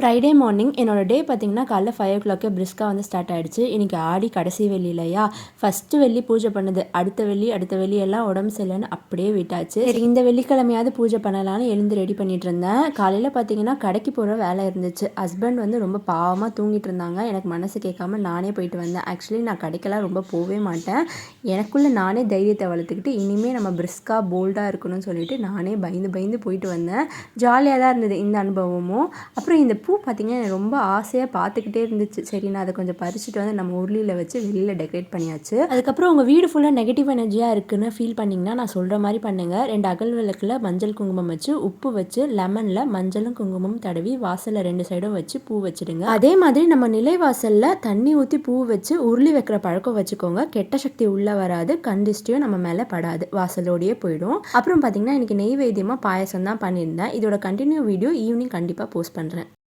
Friday morning என்னோட டே பார்த்திங்கன்னா காலைல 5 o'clock பிரிஸ்காக வந்து ஸ்டார்ட் ஆகிடுச்சு. இன்றைக்கி ஆடி கடைசி வெள்ளி இல்லையா, ஃபஸ்ட்டு வெள்ளி பூஜை பண்ணுது. அடுத்த வெள்ளி எல்லாம் உடம்பு சரியில்லைன்னு அப்படியே விட்டாச்சு. சரி, இந்த வெள்ளிக்கிழமையாவது பூஜை பண்ணலான்னு எழுந்து ரெடி பண்ணிட்டு இருந்தேன். காலையில் பார்த்திங்கன்னா கடைக்கு போகிற வேலை இருந்துச்சு. ஹஸ்பண்ட் வந்து ரொம்ப பாவமாக தூங்கிட்டு இருந்தாங்க. எனக்கு மனசு கேட்காம நானே போயிட்டு வந்தேன். ஆக்சுவலி நான் கடைக்கெல்லாம் ரொம்ப போகவே மாட்டேன். எனக்குள்ளே நானே தைரியத்தை வளர்த்துக்கிட்டு இனிமேல் நம்ம பிரிஸ்காக போல்டாக இருக்கணும்னு சொல்லிட்டு நானே பயந்து போயிட்டு வந்தேன். ஜாலியாக தான் இருந்தது இந்த அனுபவமும். அப்புறம் இந்த பூ பார்த்திங்கன்னா எனக்கு ரொம்ப ஆசையாக பார்த்துக்கிட்டே இருந்துச்சு. சரி, நான் அதை கொஞ்சம் பறிச்சுட்டு வந்து நம்ம உருளியில் வச்சு வெளியில் டெக்கரேட் பண்ணியாச்சு. அதுக்கப்புறம் உங்கள் வீடு ஃபுல்லாக நெகட்டிவ் எனர்ஜியாக இருக்குன்னு ஃபீல் பண்ணிங்கன்னா நான் சொல்கிற மாதிரி பண்ணுங்கள். 2 அகல் விளக்கில் மஞ்சள் குங்குமம் வச்சு, உப்பு வச்சு, லெமனில் மஞ்சளும் குங்குமம் தடவி வாசலில் 2 சைடும் வச்சு பூ வச்சுடுங்க. அதே மாதிரி நம்ம நிலைவாசலில் தண்ணி ஊற்றி பூ வச்சு உருளி வைக்கிற பழக்கம் வச்சுக்கோங்க. கெட்ட சக்தி உள்ளே வராது, கண்டிஸ்டியும் நம்ம மேலே படாது, வாசலோடையே போயிடும். அப்புறம் பார்த்திங்கன்னா இன்றைக்கி நெய்வேத்தியமாக பாயசம் தான் பண்ணியிருந்தேன். இதோட கண்டினியூ வீடியோ ஈவினிங் கண்டிப்பாக போஸ்ட் பண்ணுறேன்.